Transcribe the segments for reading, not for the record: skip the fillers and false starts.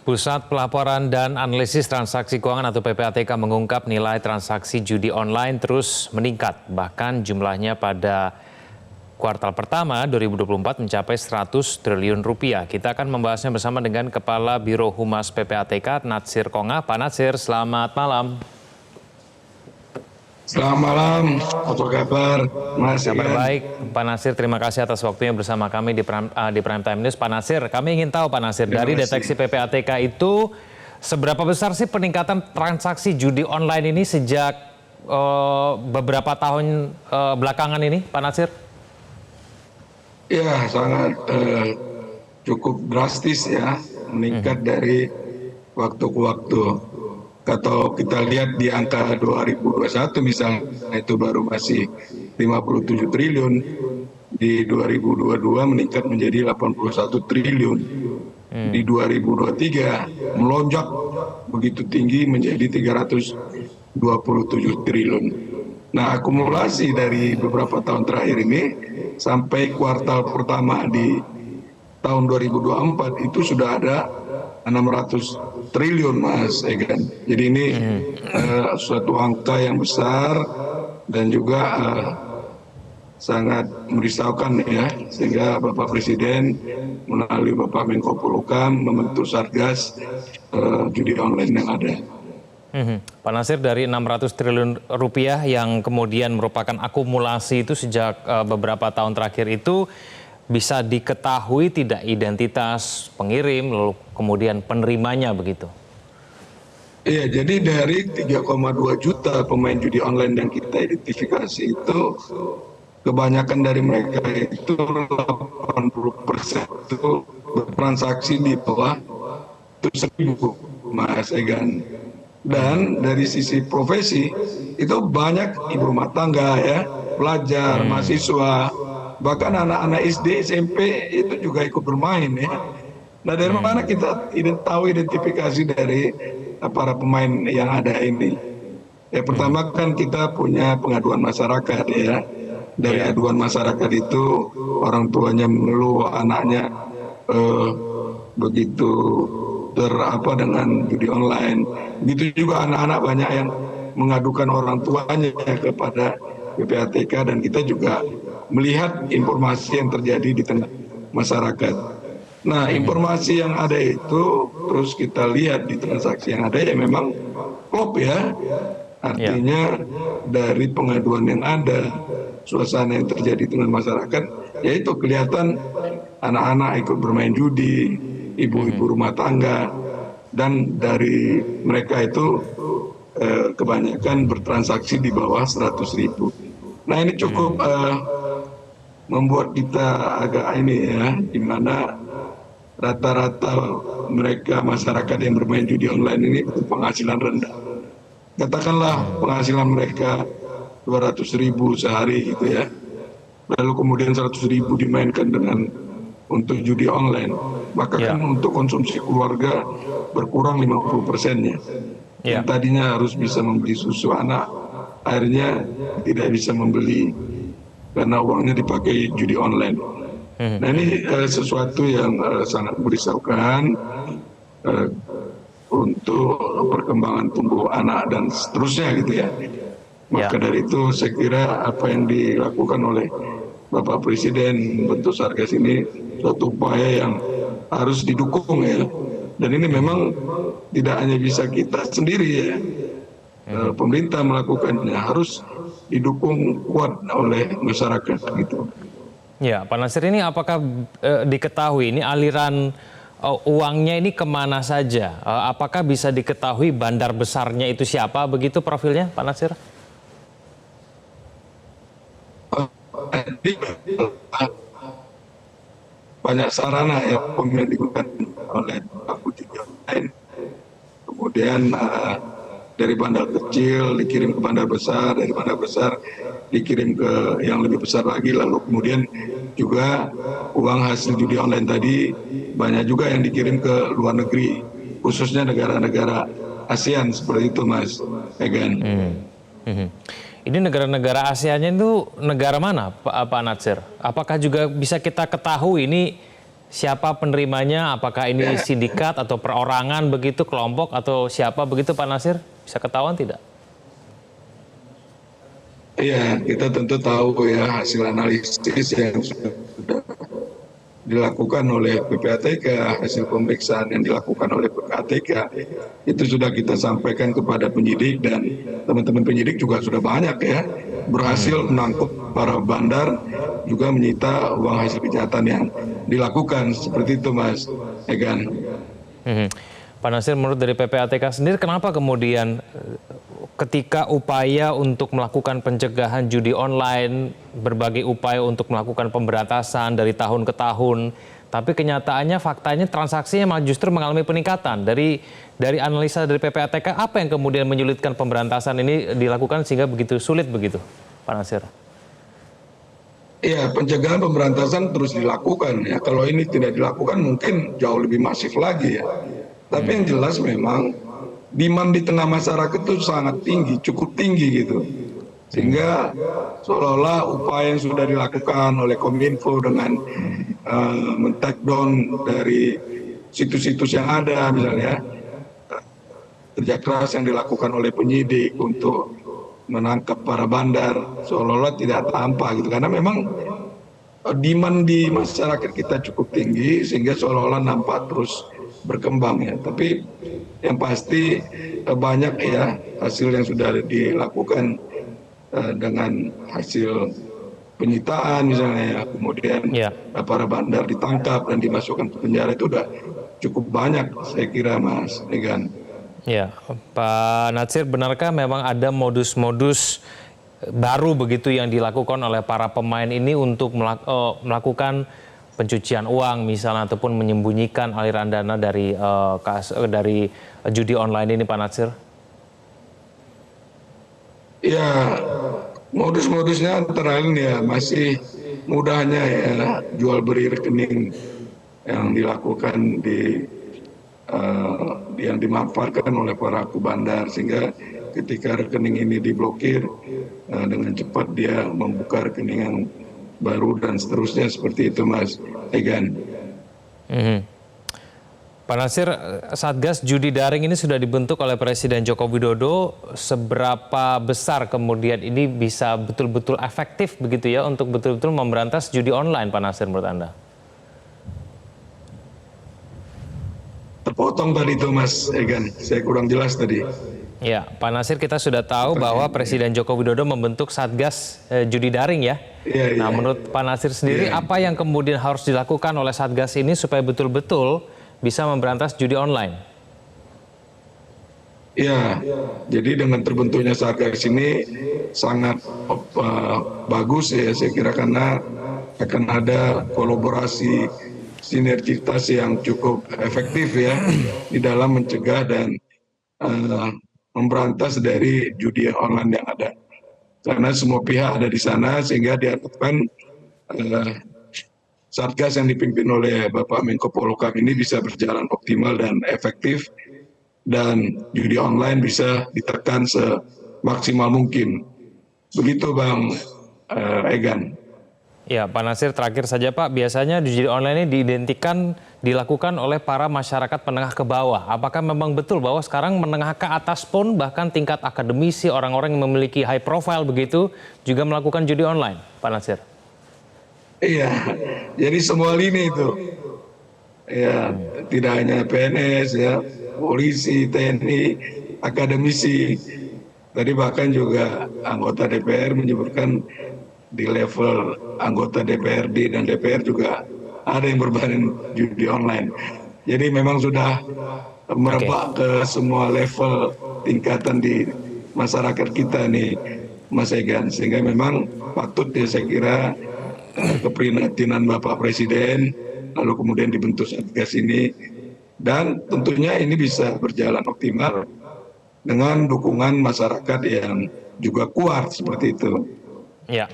Pusat Pelaporan dan Analisis Transaksi Keuangan atau PPATK mengungkap nilai transaksi judi online terus meningkat. Bahkan jumlahnya pada kuartal pertama 2024 mencapai 100 triliun rupiah. Kita akan membahasnya bersama dengan Kepala Biro Humas PPATK, Natsir Konga. Pak Natsir, selamat malam. Selamat malam, apa kabar Mas? Kabar baik, Pak Natsir. Terima kasih atas waktunya bersama kami di Prime Time News. Pak Natsir, kami ingin tahu Pak Natsir, dari deteksi PPATK itu seberapa besar sih peningkatan transaksi judi online ini sejak beberapa tahun belakangan ini, Pak Natsir? Ya, sangat cukup drastis ya, meningkat dari waktu ke waktu. Kalau kita lihat di angka 2021 misalnya, itu baru masih 57 triliun, di 2022 meningkat menjadi 81 triliun, di 2023 melonjak begitu tinggi menjadi 327 triliun. Nah, akumulasi dari beberapa tahun terakhir ini sampai kuartal pertama di tahun 2024 itu sudah ada 600 triliun Mas Egan. Jadi ini suatu angka yang besar dan juga sangat merisaukan ya, sehingga Bapak Presiden melalui Bapak Menko Polhukam membentuk Satgas judi online yang ada. Pak Natsir, dari 600 triliun rupiah yang kemudian merupakan akumulasi itu sejak beberapa tahun terakhir itu, bisa diketahui tidak identitas pengirim, lalu kemudian penerimanya begitu? Iya, jadi dari 3,2 juta pemain judi online yang kita identifikasi itu, kebanyakan dari mereka itu 80% itu bertransaksi di bawah 1.000 Mas Egan. Dan dari sisi profesi itu banyak ibu rumah tangga ya, pelajar, mahasiswa, bahkan anak-anak SD, SMP itu juga ikut bermain ya. Nah, dari mana kita tahu identifikasi dari para pemain yang ada ini? Ya, pertama kan kita punya pengaduan masyarakat ya. Dari aduan masyarakat itu orang tuanya mengeluh anaknya begitu dengan judi online. Begitu juga anak-anak banyak yang mengadukan orang tuanya kepada PPATK, dan kita juga melihat informasi yang terjadi di tengah masyarakat. Nah, informasi yang ada itu terus kita lihat di transaksi yang ada ya memang klop ya. Artinya dari pengaduan yang ada, suasana yang terjadi dengan masyarakat, yaitu kelihatan anak-anak ikut bermain judi, ibu-ibu rumah tangga, dan dari mereka itu kebanyakan bertransaksi di bawah 100.000. Nah, ini cukup membuat kita agak ini ya, di mana rata-rata mereka masyarakat yang bermain judi online ini penghasilan rendah. Katakanlah penghasilan mereka 200.000 sehari gitu ya. Lalu kemudian 100.000 dimainkan untuk judi online. Maka kan untuk konsumsi keluarga berkurang 50%-nya. Yang tadinya harus bisa membeli susu anak, akhirnya tidak bisa membeli karena uangnya dipakai judi online. Nah, ini sesuatu yang sangat merisaukan untuk perkembangan tumbuh anak dan seterusnya gitu ya. Maka dari itu saya kira apa yang dilakukan oleh Bapak Presiden membentuk Satgas ini suatu upaya yang harus didukung ya. Dan ini memang tidak hanya bisa kita sendiri ya. Pemerintah melakukannya, harus didukung kuat oleh masyarakat gitu. Ya, Pak Natsir, ini apakah diketahui ini aliran uangnya ini kemana saja? Apakah bisa diketahui bandar besarnya itu siapa begitu profilnya, Pak Natsir? Banyak sarana yang digunakan oleh judi online. Kemudian dari bandar kecil dikirim ke bandar besar, dari bandar besar dikirim ke yang lebih besar lagi, lalu kemudian juga uang hasil judi online tadi banyak juga yang dikirim ke luar negeri, khususnya negara-negara ASEAN seperti itu Mas Egan. Ini negara-negara ASEAN itu negara mana Pak Natsir? Apakah juga bisa kita ketahui ini siapa penerimanya? Apakah ini sindikat atau perorangan begitu, kelompok atau siapa begitu Pak Nasir? Bisa ketahuan tidak? Iya, kita tentu tahu ya hasil analisis yang sudah dilakukan oleh PPATK, hasil pemeriksaan yang dilakukan oleh PPATK, itu sudah kita sampaikan kepada penyidik dan teman-teman penyidik juga sudah banyak ya berhasil menangkap para bandar, juga menyita uang hasil kejahatan yang dilakukan. Seperti itu Mas Egan. Pak Nasir, menurut dari PPATK sendiri, kenapa kemudian ketika upaya untuk melakukan pencegahan judi online, berbagai upaya untuk melakukan pemberantasan dari tahun ke tahun, tapi kenyataannya, faktanya transaksinya malah justru mengalami peningkatan. Dari analisa dari PPATK, apa yang kemudian menyulitkan pemberantasan ini dilakukan sehingga begitu sulit begitu, Pak Nasir? Iya, pencegahan pemberantasan terus dilakukan ya. Kalau ini tidak dilakukan mungkin jauh lebih masif lagi ya. Tapi yang jelas memang demand di tengah masyarakat itu sangat tinggi, cukup tinggi gitu. Sehingga seolah-olah upaya yang sudah dilakukan oleh Kominfo dengan men-take down dari situs-situs yang ada misalnya, kerja keras yang dilakukan oleh penyidik untuk menangkap para bandar seolah-olah tidak tampak gitu, karena memang demand di masyarakat kita cukup tinggi sehingga seolah-olah nampak terus berkembang ya. Tapi yang pasti banyak ya hasil yang sudah dilakukan dengan hasil penyitaan misalnya ya, kemudian para bandar ditangkap dan dimasukkan ke penjara, itu udah cukup banyak saya kira Mas Egan. Ya, Pak Natsir, benarkah memang ada modus-modus baru begitu yang dilakukan oleh para pemain ini untuk melakukan pencucian uang misalnya ataupun menyembunyikan aliran dana dari judi online ini, Pak Natsir? Ya, modus-modusnya antara lain ya masih mudahnya ya jual beli rekening yang dilakukan yang dimanfaatkan oleh para pelaku bandar, sehingga ketika rekening ini diblokir dengan cepat dia membuka rekening yang baru dan seterusnya, seperti itu Mas Egan. Pak Nasir, Satgas Judi Daring ini sudah dibentuk oleh Presiden Joko Widodo. Seberapa besar kemudian ini bisa betul-betul efektif begitu ya untuk betul-betul memberantas judi online, Pak Nasir, menurut Anda? Terpotong tadi itu Mas Egan, saya kurang jelas tadi. Ya, Pak Nasir, kita sudah tahu bahwa Presiden Joko Widodo membentuk Satgas Judi Daring ya. Nah, menurut Pak Nasir sendiri, apa yang kemudian harus dilakukan oleh Satgas ini supaya betul-betul bisa memberantas judi online? Ya, jadi dengan terbentuknya Satgas ini sangat bagus ya saya kira, karena akan ada kolaborasi sinergitas yang cukup efektif ya di dalam mencegah dan memberantas dari judi online yang ada. Karena semua pihak ada di sana, sehingga diharapkan Satgas yang dipimpin oleh Bapak Menko Polhukam ini bisa berjalan optimal dan efektif, dan judi online bisa ditekan semaksimal mungkin. Begitu Bang Egan. Ya, Pak Nasir, terakhir saja Pak, biasanya judi online ini dilakukan oleh para masyarakat menengah ke bawah. Apakah memang betul bahwa sekarang menengah ke atas pun, bahkan tingkat akademisi, orang-orang yang memiliki high profile begitu, juga melakukan judi online, Pak Nasir? Iya, jadi semua lini itu. Ya, tidak hanya PNS ya, polisi, TNI, akademisi. Tadi bahkan juga anggota DPR menyebutkan di level anggota DPRD dan DPR juga ada yang bermain judi online. Jadi memang sudah merebak ke semua level tingkatan di masyarakat kita nih Mas Egan. Sehingga memang patut ya saya kira keprihatinan Bapak Presiden, lalu kemudian dibentuk Satgas ini, dan tentunya ini bisa berjalan optimal dengan dukungan masyarakat yang juga kuat seperti itu. Ya.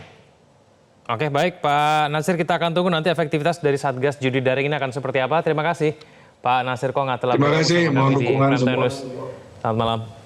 Oke, baik Pak Nasir, kita akan tunggu nanti efektivitas dari Satgas Judi Daring ini akan seperti apa. Terima kasih Pak Nasir Konga telah Terima kasih, mohon dukungan semua. Selamat malam.